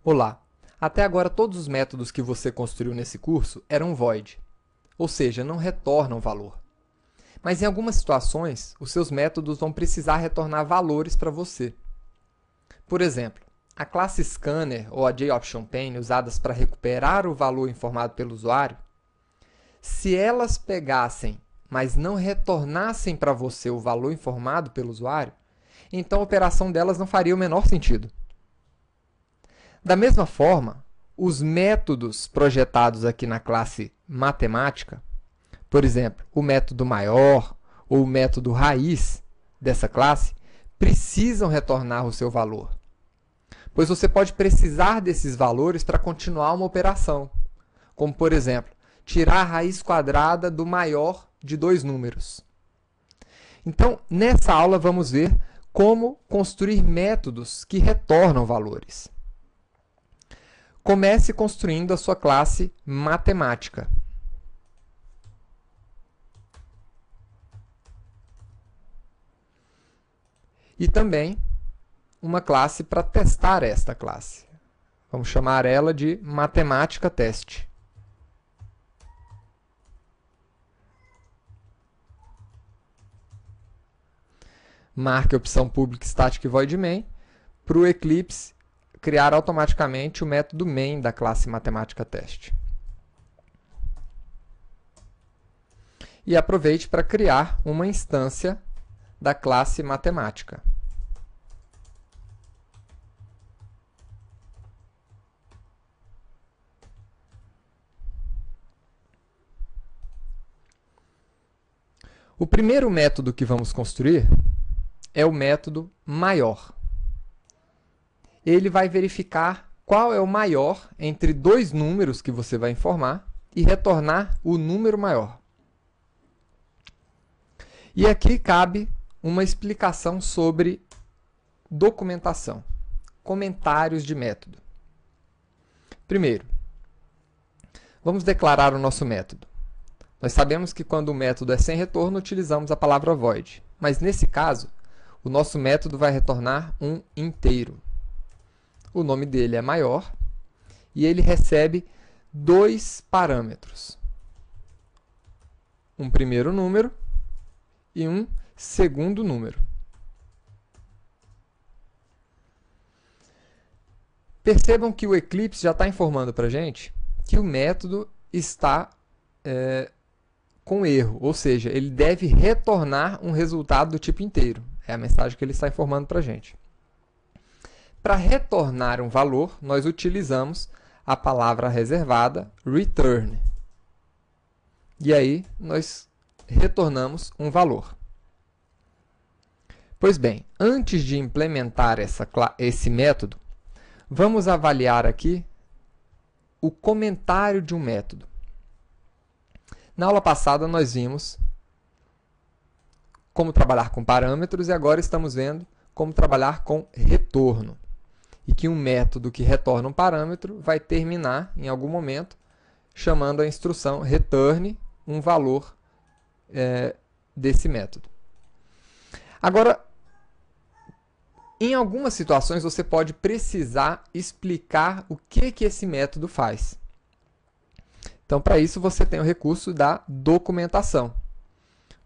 Olá! Até agora todos os métodos que você construiu nesse curso eram void, ou seja, não retornam valor. Mas em algumas situações, os seus métodos vão precisar retornar valores para você. Por exemplo, a classe Scanner ou a JOptionPane usadas para recuperar o valor informado pelo usuário, se elas pegassem, mas não retornassem para você o valor informado pelo usuário, então a operação delas não faria o menor sentido. Da mesma forma, os métodos projetados aqui na classe matemática, por exemplo, o método maior ou o método raiz dessa classe, precisam retornar o seu valor, pois você pode precisar desses valores para continuar uma operação, como, por exemplo, tirar a raiz quadrada do maior de dois números. Então, nessa aula, vamos ver como construir métodos que retornam valores. Comece construindo a sua classe matemática. E também uma classe para testar esta classe. Vamos chamar ela de matemática teste. Marque a opção public static void main para o Eclipse criar automaticamente o método main da classe matemática teste. E aproveite para criar uma instância da classe matemática. O primeiro método que vamos construir é o método maior. Ele vai verificar qual é o maior entre dois números que você vai informar e retornar o número maior. E aqui cabe uma explicação sobre documentação, comentários de método. Primeiro, vamos declarar o nosso método. Nós sabemos que quando o método é sem retorno, utilizamos a palavra void. Mas nesse caso, o nosso método vai retornar um inteiro. O nome dele é maior e ele recebe dois parâmetros. Um primeiro número e um segundo número. Percebam que o Eclipse já está informando para a gente que o método está com erro, ou seja, ele deve retornar um resultado do tipo inteiro. É a mensagem que ele está informando para a gente. Para retornar um valor, nós utilizamos a palavra reservada return. E aí, nós retornamos um valor. Pois bem, antes de implementar esse método, vamos avaliar aqui o comentário de um método. Na aula passada, nós vimos como trabalhar com parâmetros e agora estamos vendo como trabalhar com retorno. E que um método que retorna um parâmetro vai terminar, em algum momento, chamando a instrução return um valor desse método. Agora, em algumas situações, você pode precisar explicar o que esse método faz. Então, para isso, você tem o recurso da documentação.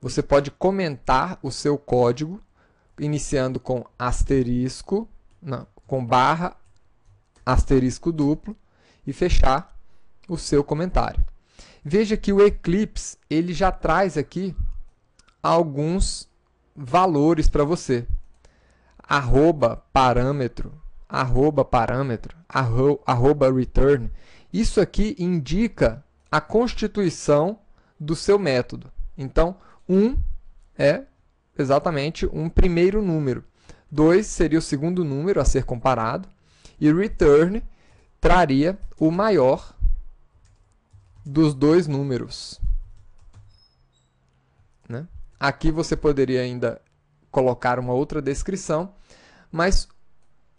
Você pode comentar o seu código, iniciando com asterisco, com barra, asterisco duplo, e fechar o seu comentário. Veja que o Eclipse ele já traz aqui alguns valores para você. @parâmetro, @return. Isso aqui indica a constituição do seu método. Então, 1 é exatamente um primeiro número. 2 seria o segundo número a ser comparado. E return traria o maior dos dois números. Né? Aqui você poderia ainda colocar uma outra descrição, mas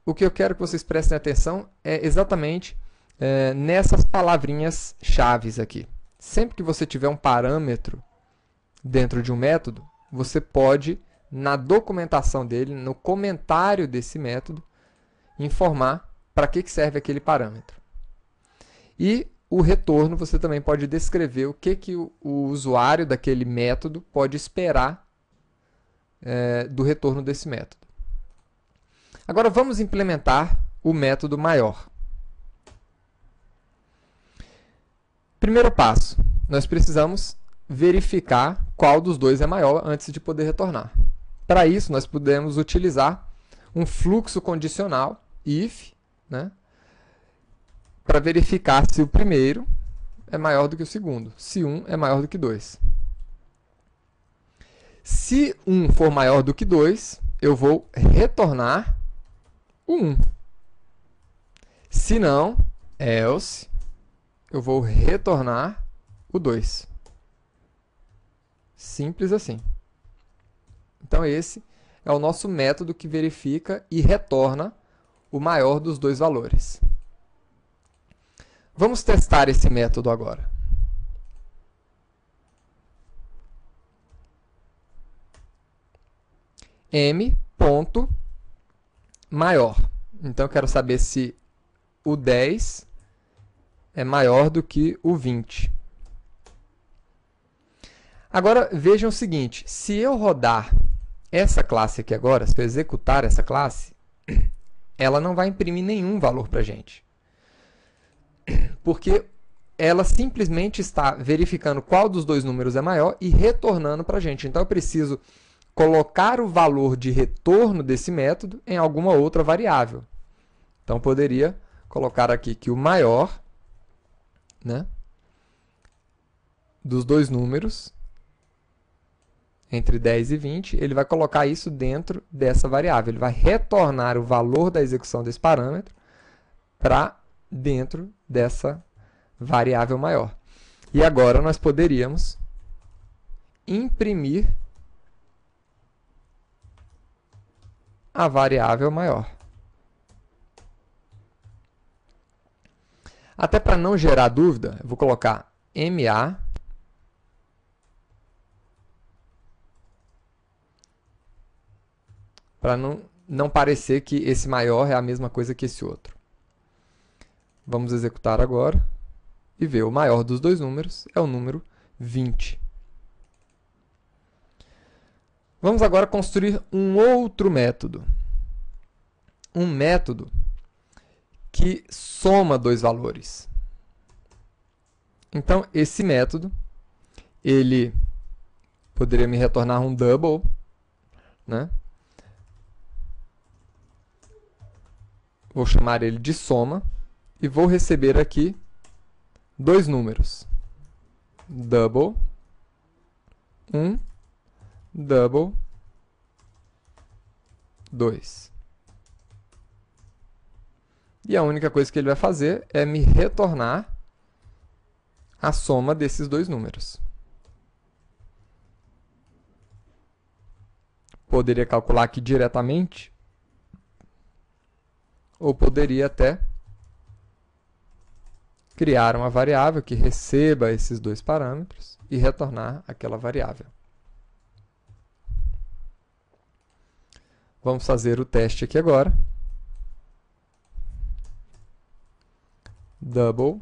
o que eu quero que vocês prestem atenção é exatamente nessas palavrinhas chaves aqui. Sempre que você tiver um parâmetro dentro de um método, você pode, na documentação dele, no comentário desse método, informar para que serve aquele parâmetro. E o retorno, você também pode descrever o que o usuário daquele método pode esperar do retorno desse método. Agora vamos implementar o método maior. Primeiro passo, nós precisamos verificar qual dos dois é maior antes de poder retornar. Para isso, nós podemos utilizar um fluxo condicional, if, né, para verificar se o primeiro é maior do que o segundo, se 1 é maior do que 2. Se 1 for maior do que 2, eu vou retornar o 1. Se não, else, eu vou retornar o 2. Simples assim. Então, esse é o nosso método que verifica e retorna o maior dos dois valores. Vamos testar esse método agora. m.maior. Então, eu quero saber se o 10 é maior do que o 20. Agora, vejam o seguinte. Se eu rodar essa classe aqui agora, se eu executar essa classe, ela não vai imprimir nenhum valor para a gente. Porque ela simplesmente está verificando qual dos dois números é maior e retornando para a gente. Então, eu preciso colocar o valor de retorno desse método em alguma outra variável. Então, poderia colocar aqui que o maior, né, dos dois números, entre 10 e 20, ele vai colocar isso dentro dessa variável. Ele vai retornar o valor da execução desse parâmetro para dentro dessa variável maior. E agora nós poderíamos imprimir a variável maior. Até para não gerar dúvida, eu vou colocar MA para não parecer que esse maior é a mesma coisa que esse outro. Vamos executar agora e ver. O maior dos dois números é o número 20. Vamos agora construir um outro método. Um método que soma dois valores. Então, esse método, ele poderia me retornar um double, né? Vou chamar ele de soma e vou receber aqui dois números. Double, 1, double, 2. E a única coisa que ele vai fazer é me retornar a soma desses dois números. Poderia calcular aqui diretamente, ou poderia até criar uma variável que receba esses dois parâmetros e retornar aquela variável. Vamos fazer o teste aqui agora. Double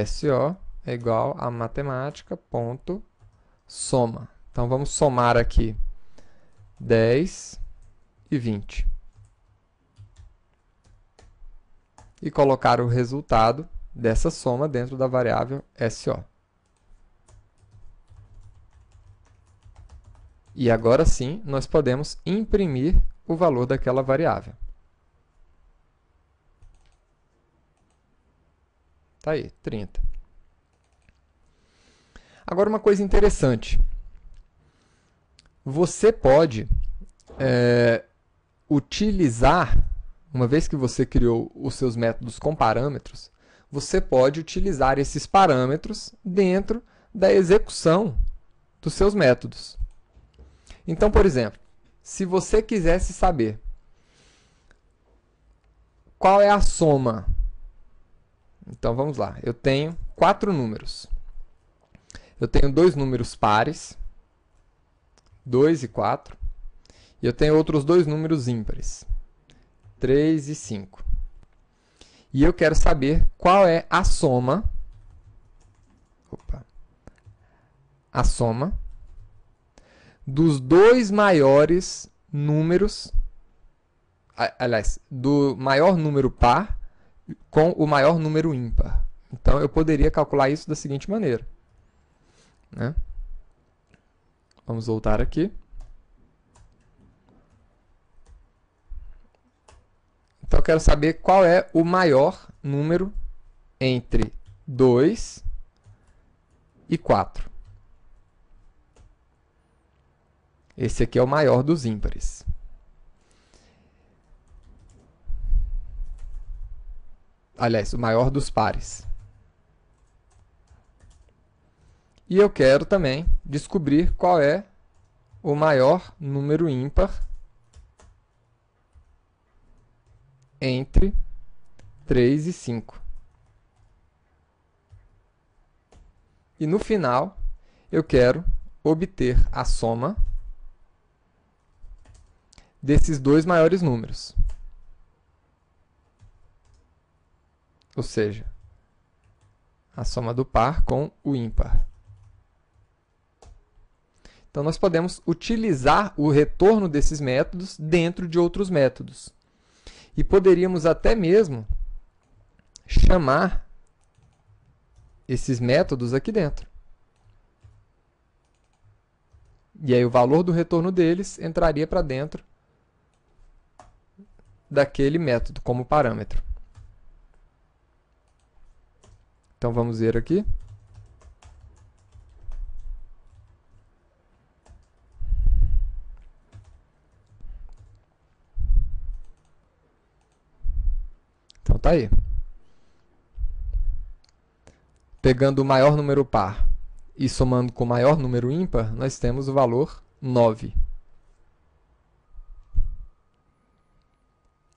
SO é igual a matemática.soma. Então, vamos somar aqui 10 e 20. E colocar o resultado dessa soma dentro da variável SO. E agora sim, nós podemos imprimir o valor daquela variável. Está aí, 30. Agora, uma coisa interessante. Você pode utilizar, uma vez que você criou os seus métodos com parâmetros, você pode utilizar esses parâmetros dentro da execução dos seus métodos. Então, por exemplo, se você quisesse saber qual é a soma, então vamos lá, eu tenho 4 números. Eu tenho 2 números pares, 2 e 4, e eu tenho outros 2 números ímpares, 3 e 5. E eu quero saber qual é a soma, a soma dos dois maiores números, aliás, do maior número par com o maior número ímpar. Então, eu poderia calcular isso da seguinte maneira, né? Vamos voltar aqui. Então, eu quero saber qual é o maior número entre 2 e 4. Esse aqui é o maior dos ímpares. Aliás, o maior dos pares. E eu quero também descobrir qual é o maior número ímpar entre 3 e 5. E no final, eu quero obter a soma desses dois maiores números. Ou seja, a soma do par com o ímpar. Então, nós podemos utilizar o retorno desses métodos dentro de outros métodos. E poderíamos até mesmo chamar esses métodos aqui dentro. E aí o valor do retorno deles entraria para dentro daquele método como parâmetro. Então, vamos ver aqui. Então, tá aí. Pegando o maior número par e somando com o maior número ímpar, nós temos o valor 9.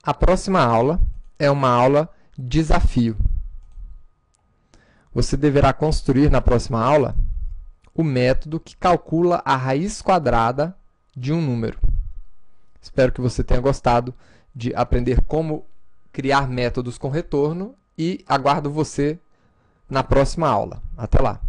A próxima aula é uma aula desafio. Você deverá construir na próxima aula o método que calcula a raiz quadrada de um número. Espero que você tenha gostado de aprender como criar métodos com retorno e aguardo você na próxima aula. Até lá!